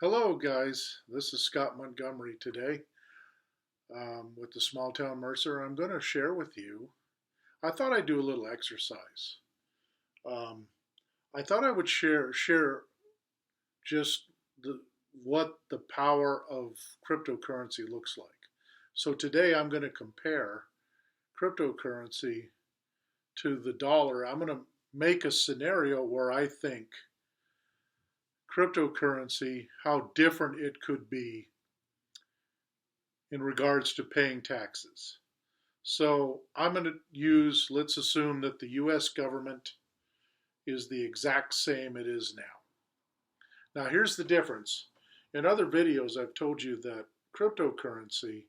Hello, guys. This is Scott Montgomery today with the Small Town Mercer. I'm going to share with you. I thought I'd do a little exercise. Um, I thought I would share just what the power of cryptocurrency looks like. So today I'm going to compare cryptocurrency to the dollar. I'm going to make a scenario where I think cryptocurrency, how different it could be in regards to paying taxes. So I'm going to use, let's assume that the US government is the exact same it is now. Now, here's the difference. In other videos, I've told you that cryptocurrency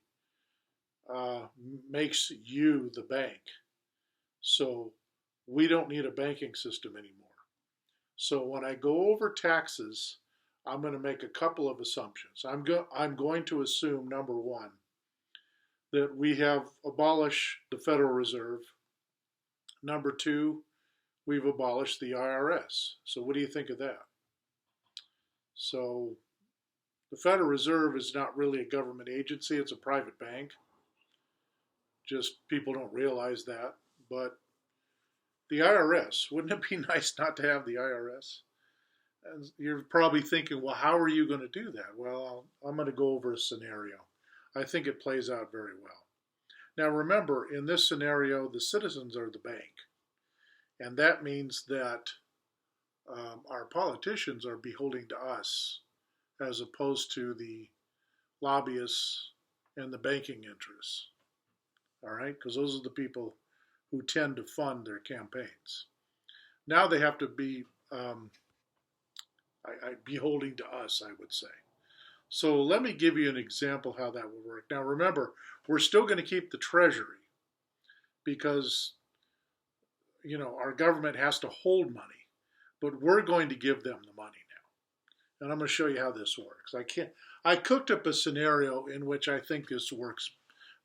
makes you the bank. So we don't need a banking system anymore. So when I go over taxes, I'm going to make a couple of assumptions. I'm going to assume, number one, that we have abolished the Federal Reserve. Number two, we've abolished the IRS. So what do you think of that? So the Federal Reserve is not really a government agency, it's a private bank. Just people don't realize that. But the IRS, wouldn't it be nice not to have the IRS? And you're probably thinking, well, how are you going to do that? Well, I'm going to go over a scenario. I think it plays out very well. Now remember, in this scenario, the citizens are the bank. And that means that our politicians are beholden to us as opposed to the lobbyists and the banking interests. All right? Because those are the people who tend to fund their campaigns. Now they have to be beholding to us, I would say. So let me give you an example how that would work. Now remember, we're still going to keep the Treasury because our government has to hold money, but we're going to give them the money now. And I'm going to show you how this works. I cooked up a scenario in which I think this works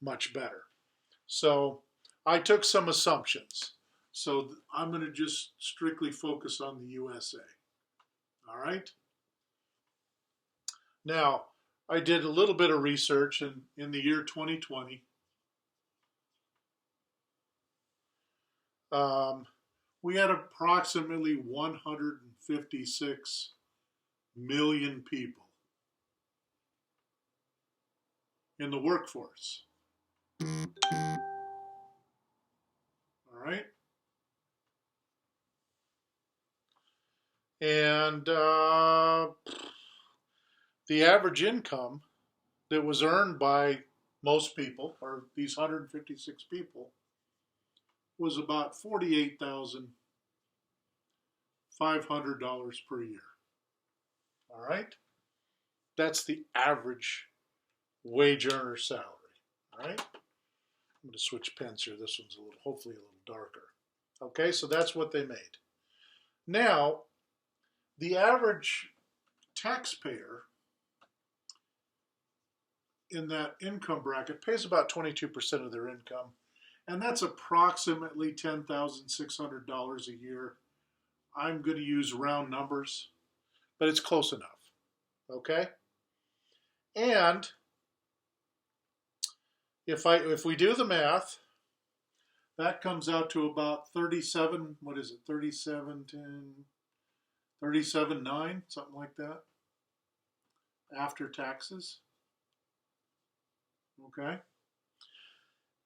much better. So I took some assumptions. So I'm going to just strictly focus on the USA. All right? Now, I did a little bit of research, and in the year 2020, we had approximately 156 million people in the workforce. All right? And the average income that was earned by most people, or these 156 people, was about $48,500 per year. All right? That's the average wage earner salary. All right? I'm going to switch pens here. This one's hopefully a little darker. Okay, so that's what they made. Now, the average taxpayer in that income bracket pays about 22% of their income, and that's approximately $10,600 a year. I'm going to use round numbers, but it's close enough. Okay? And if we do the math, that comes out to about 37, what is it, 37.9, something like that, after taxes. Okay?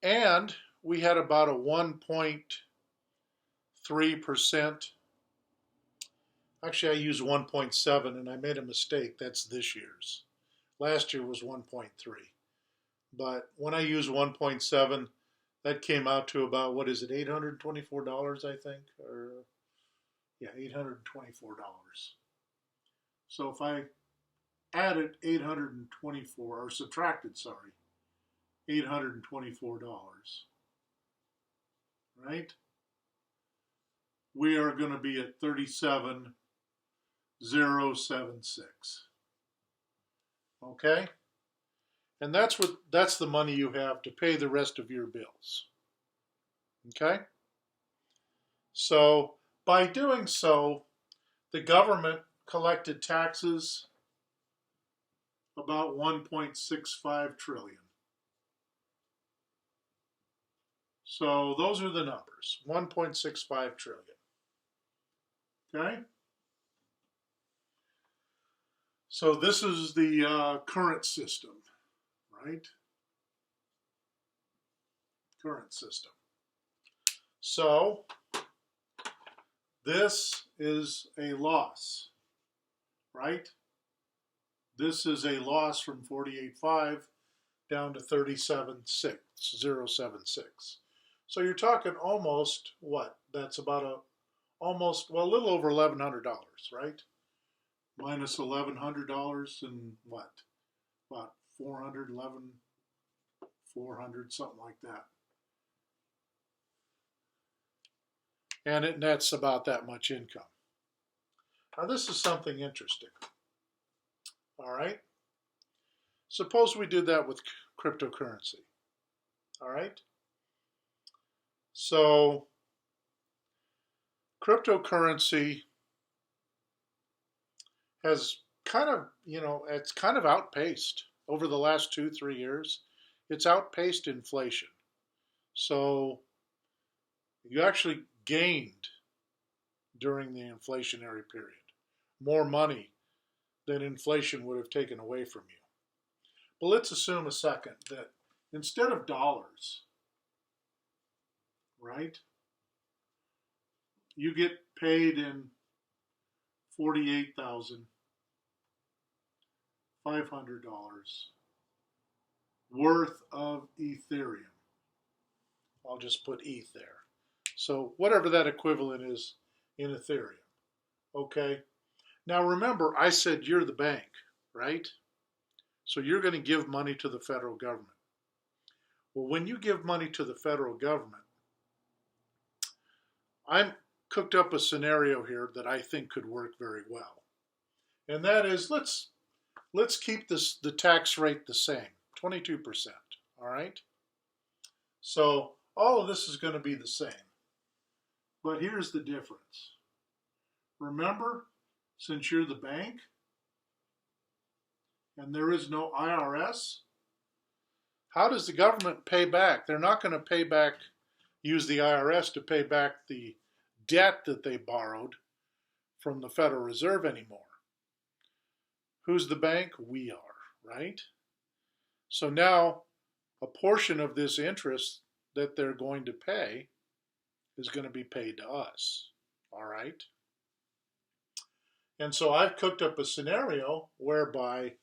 And we had about a 1.3%. Actually, I used 1.7 and I made a mistake. That's this year's. Last year was 1.3. But when I use 1.7, that came out to about, what is it, $824, I think? Or, yeah, $824. So if I added 824, or subtracted, sorry, $824, right? We are going to be at 37,076. Okay? And that's the money you have to pay the rest of your bills. Okay? So by doing so, the government collected taxes about 1.65 trillion. So those are the numbers, 1.65 trillion. Okay? So this is the current system, right? Current system. So this is a loss, right? This is a loss from 48.5 down to 37.6076. So you're talking almost what? That's about almost, well, a little over $1,100, right? Minus $1,100 and what? About 400, something like that. And it nets about that much income. Now this is something interesting. All right. Suppose we did that with cryptocurrency. All right. So cryptocurrency has kind of, it's kind of outpaced over the last 2-3 years. It's outpaced inflation. So you actually gained during the inflationary period more money than inflation would have taken away from you. But let's assume a second that instead of dollars, right, you get paid in $48,500 worth of Ethereum. I'll just put ETH there. So whatever that equivalent is in Ethereum. Okay. Now remember, I said you're the bank, right? So you're going to give money to the federal government. Well, when you give money to the federal government, I'm cooked up a scenario here that I think could work very well. And that is, let's keep the tax rate the same, 22%, all right? So all of this is going to be the same. But here's the difference. Remember, since you're the bank and there is no IRS, how does the government pay back? They're not going to pay back, use the IRS to pay back the debt that they borrowed from the Federal Reserve anymore. Who's the bank? We are, right? So now a portion of this interest that they're going to pay is going to be paid to us, all right? And so I've cooked up a scenario whereby,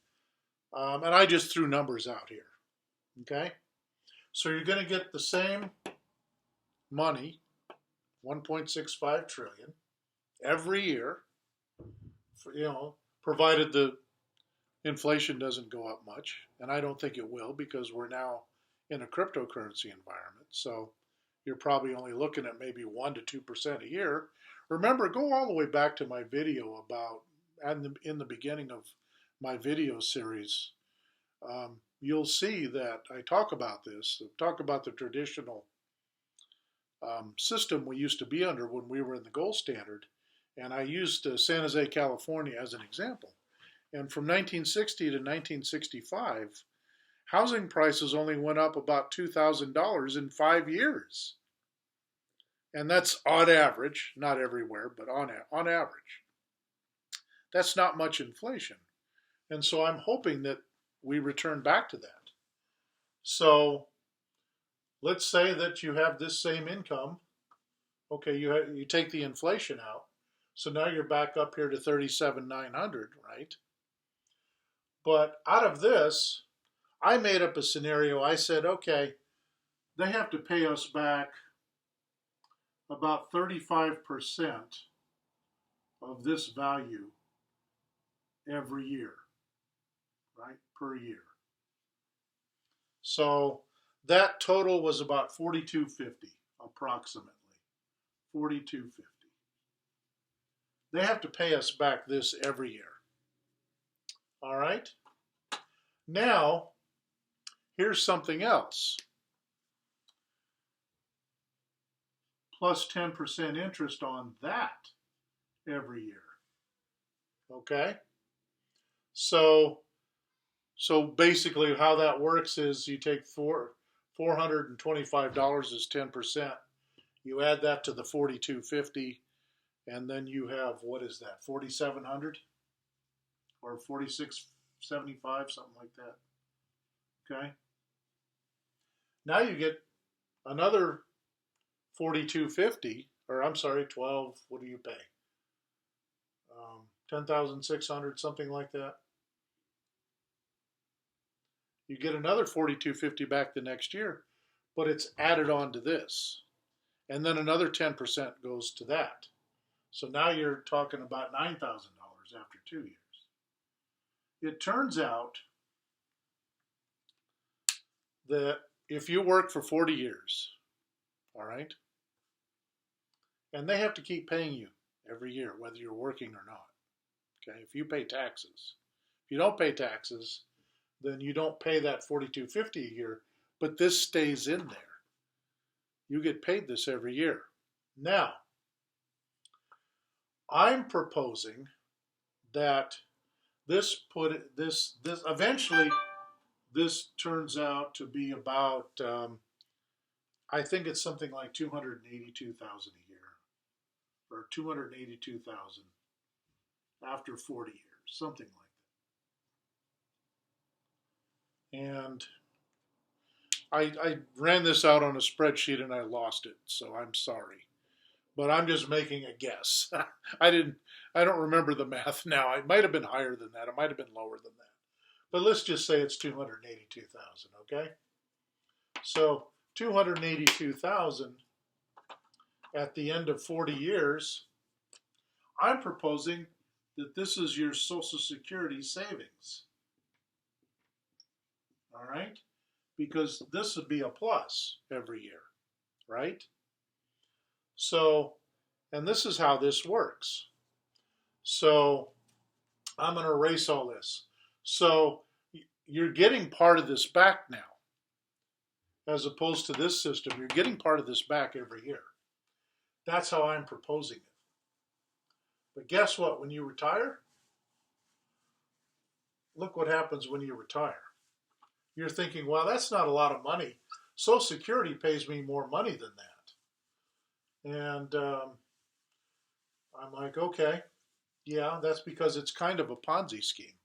and I just threw numbers out here, okay? So you're going to get the same money, 1.65 trillion, every year, for, provided the inflation doesn't go up much, and I don't think it will because we're now in a cryptocurrency environment. So you're probably only looking at maybe 1 to 2% a year. Remember, go all the way back to my video about, and in the beginning of my video series, you'll see that I talk about this, talk about the traditional system we used to be under when we were in the gold standard. And I used San Jose, California as an example. And from 1960 to 1965, housing prices only went up about $2,000 in 5 years. And that's on average, not everywhere, but on average. That's not much inflation. And so I'm hoping that we return back to that. So let's say that you have this same income. Okay, you take the inflation out. So now you're back up here to 37,900, right? But out of this, I made up a scenario. I said, okay, they have to pay us back about 35% of this value every year, right, per year. So that total was about $42.50 approximately, $42.50. They have to pay us back this every year. All right? Now, here's something else. Plus 10% interest on that every year. Okay? So So basically, how that works is you take $425 is 10%. You add that to the 4250, and then you have, what is that, 4700 or 4675, something like that. Okay. Now you get another 4250, or I'm sorry, 12. What do you pay? 10,600, something like that. You get another 4250 back the next year, but it's added on to this, and then another 10% goes to that. So now you're talking about $9,000 after 2 years. It turns out that if you work for 40 years, all right, and they have to keep paying you every year, whether you're working or not. Okay, if you pay taxes. If you don't pay taxes, then you don't pay that $42.50 a year, but this stays in there. You get paid this every year. Now, I'm proposing that this eventually this turns out to be about I think it's something like 282,000 a year, or 282,000 after 40 years, something like that. And I ran this out on a spreadsheet and I lost it, so I'm sorry. But I'm just making a guess. I don't remember the math now. It might have been higher than that. It might have been lower than that. But let's just say it's 282,000, okay? So 282,000 at the end of 40 years, I'm proposing that this is your Social Security savings. All right? Because this would be a plus every year, right? So, and this is how this works. So, I'm going to erase all this. So, you're getting part of this back now. As opposed to this system, you're getting part of this back every year. That's how I'm proposing it. But guess what? When you retire, look what happens when you retire. You're thinking, well, that's not a lot of money. Social Security pays me more money than that. And I'm like, okay, yeah, that's because it's kind of a Ponzi scheme,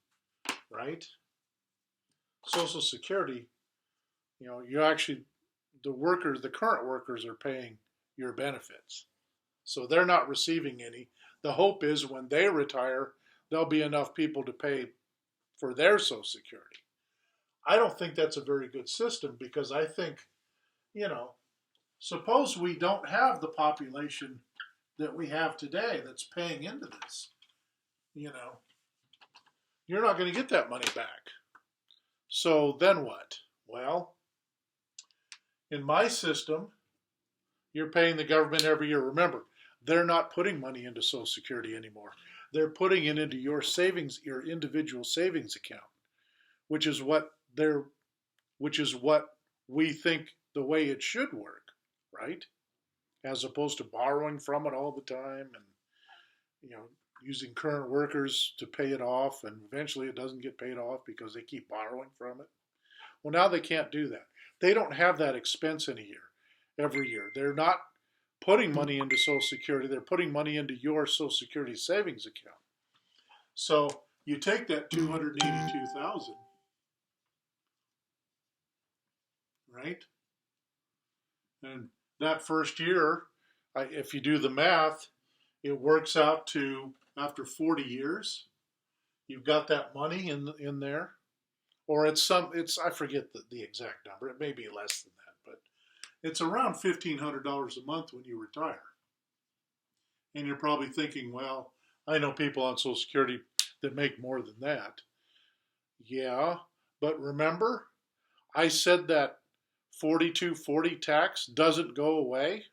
right? Social Security, you actually, the current workers are paying your benefits. So they're not receiving any. The hope is when they retire, there'll be enough people to pay for their Social Security. I don't think that's a very good system because I think, suppose we don't have the population that we have today that's paying into this. You're not going to get that money back. So then what? Well, in my system, you're paying the government every year. Remember, they're not putting money into Social Security anymore. They're putting it into your savings, your individual savings account, which is what we think the way it should work, right? As opposed to borrowing from it all the time and using current workers to pay it off, and eventually it doesn't get paid off because they keep borrowing from it. Well, now they can't do that. They don't have that expense in a year, every year. They're not putting money into Social Security. They're putting money into your Social Security savings account. So you take that 282,000, right? And that first year, if you do the math, it works out to after 40 years, you've got that money in there, or I forget the exact number. It may be less than that, but it's around $1,500 a month when you retire. And you're probably thinking, well, I know people on Social Security that make more than that. Yeah, but remember, I said that 4240 tax doesn't go away.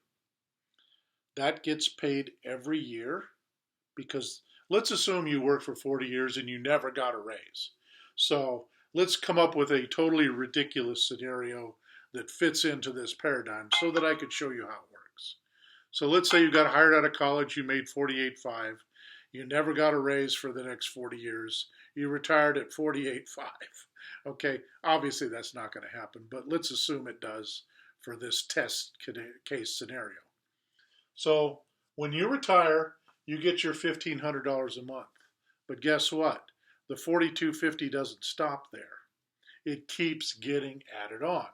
That gets paid every year because let's assume you work for 40 years and you never got a raise. So let's come up with a totally ridiculous scenario that fits into this paradigm so that I could show you how it works. So let's say you got hired out of college, you made $48,500, you never got a raise for the next 40 years, you retired at $48,500. Okay, obviously that's not going to happen, but let's assume it does for this test case scenario. So when you retire, you get your $1,500 a month. But guess what? The 4250 doesn't stop there. It keeps getting added on.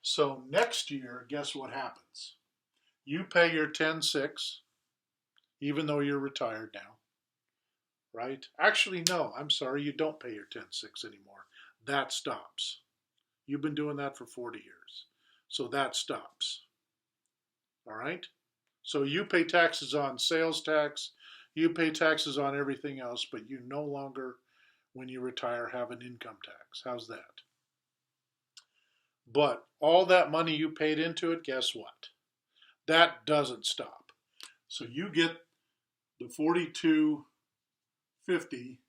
So next year, guess what happens? You pay your 10.6, even though you're retired now, right? Actually, no, I'm sorry, you don't pay your 10.6 anymore. That stops. You've been doing that for 40 years. So that stops. All right? So you pay taxes on sales tax, you pay taxes on everything else, but you no longer, when you retire, have an income tax. How's that? But all that money you paid into it, guess what? That doesn't stop. So you get the 4250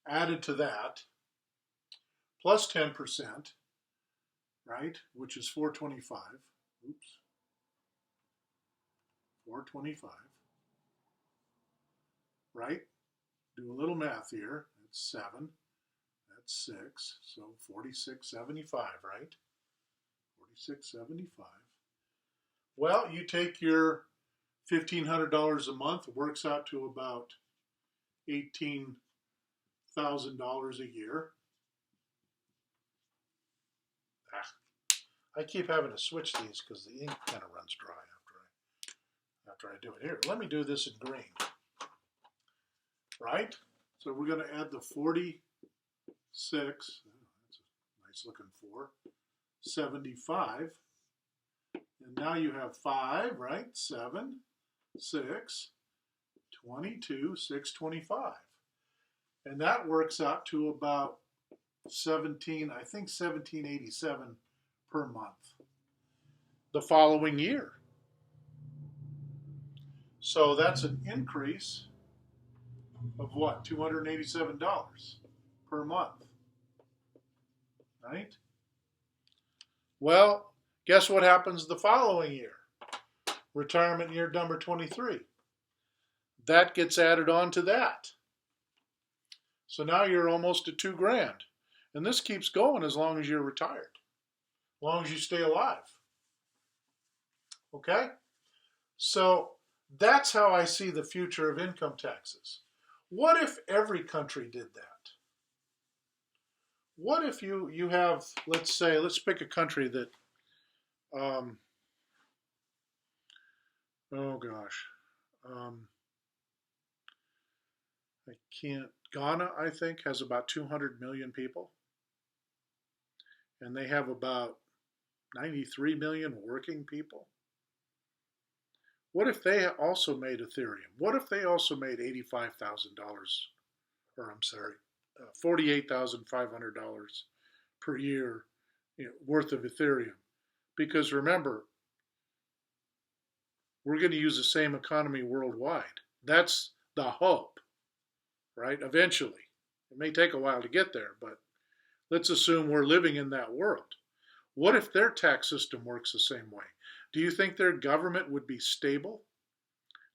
added to that, plus 10%, right? Which is 425. Oops. 425. Right? Do a little math here. That's 7. That's 6. So 4675, right? 4675. Well, you take your $1,500 a month, it works out to about $18,000 a year. I keep having to switch these because the ink kind of runs dry after I do it. Here, let me do this in green. Right? So we're going to add the 46. That's a nice looking 4. 75. And now you have 5, right? 7, 6, 22, 625. And that works out to about 1787 per month the following year. So that's an increase of what? $287 per month. Right? Well, guess what happens the following year? Retirement year number 23. That gets added on to that. So now you're almost at $2,000. And this keeps going as long as you're retired. As long as you stay alive. Okay? So that's how I see the future of income taxes. What if every country did that? What if you have, let's pick a country that, Ghana, I think, has about 200 million people. And they have about 93 million working people. What if they also made Ethereum? What if they also made $48,500 per year worth of Ethereum? Because remember, we're going to use the same economy worldwide. That's the hope, right? Eventually. It may take a while to get there, but let's assume we're living in that world. What if their tax system works the same way? Do you think their government would be stable?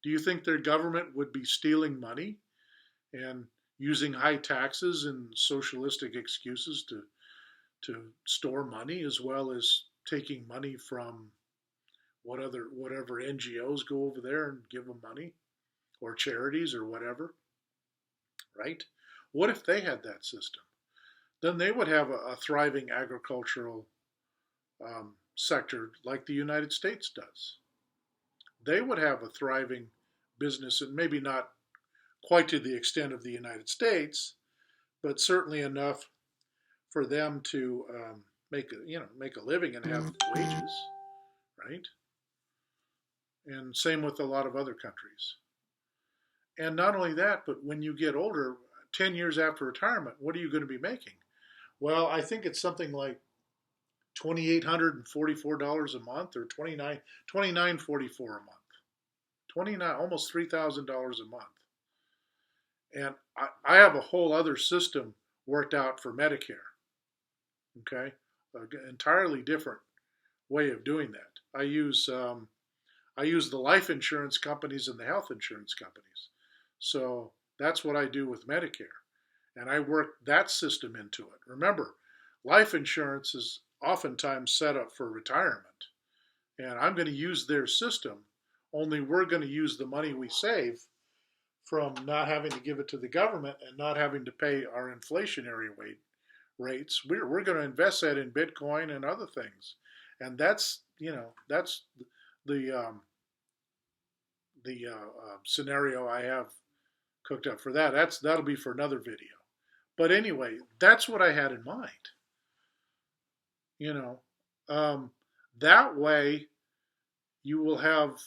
Do you think their government would be stealing money and using high taxes and socialistic excuses to store money, as well as taking money from whatever NGOs go over there and give them money, or charities or whatever, right? What if they had that system? Then they would have a thriving agricultural sector like the United States does. They would have a thriving business, and maybe not quite to the extent of the United States, but certainly enough for them to make a living and have wages, right? And same with a lot of other countries. And not only that, but when you get older, 10 years after retirement, what are you going to be making? Well, I think it's something like $2,844 a month, or $2,944 a month. Almost $3,000 a month. And I have a whole other system worked out for Medicare. Okay, an entirely different way of doing that. I use the life insurance companies and the health insurance companies. So that's what I do with Medicare. And I worked that system into it. Remember, life insurance is oftentimes set up for retirement. And I'm going to use their system, only we're going to use the money we save from not having to give it to the government and not having to pay our inflationary rates. We're going to invest that in Bitcoin and other things. And that's the scenario I have cooked up for that. That'll be for another video. But anyway, that's what I had in mind. You know, that way you will have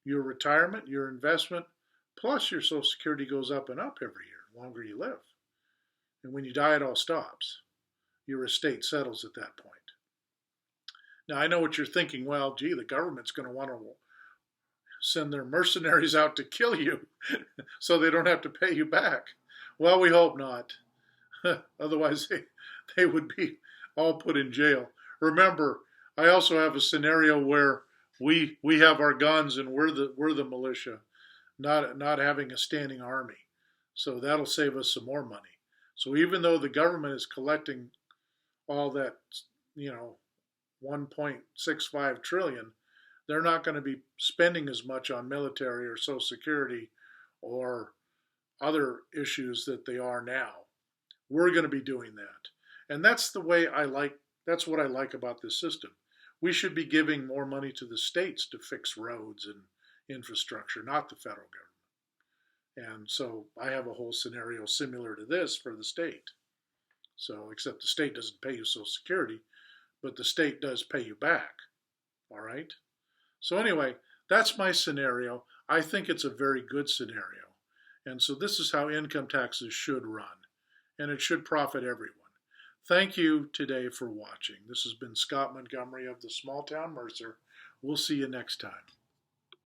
your retirement, your investment, plus your Social Security goes up and up every year, the longer you live. And when you die, it all stops. Your estate settles at that point. Now, I know what you're thinking. Well, gee, the government's going to want to send their mercenaries out to kill you so they don't have to pay you back. Well, we hope not. Otherwise, they would be all put in jail. Remember, I also have a scenario where we have our guns and we're the militia, not having a standing army. So that'll save us some more money. So even though the government is collecting all that, 1.65 trillion, they're not going to be spending as much on military or Social Security or other issues that they are now. We're going to be doing that. And that's that's what I like about this system. We should be giving more money to the states to fix roads and infrastructure, not the federal government. And so I have a whole scenario similar to this for the state. So, except the state doesn't pay you Social Security, but the state does pay you back. All right? So anyway, that's my scenario. I think it's a very good scenario. And so this is how income taxes should run. And it should profit everyone. Thank you today for watching. This has been Scott Montgomery of the Small Town Mercer. We'll see you next time.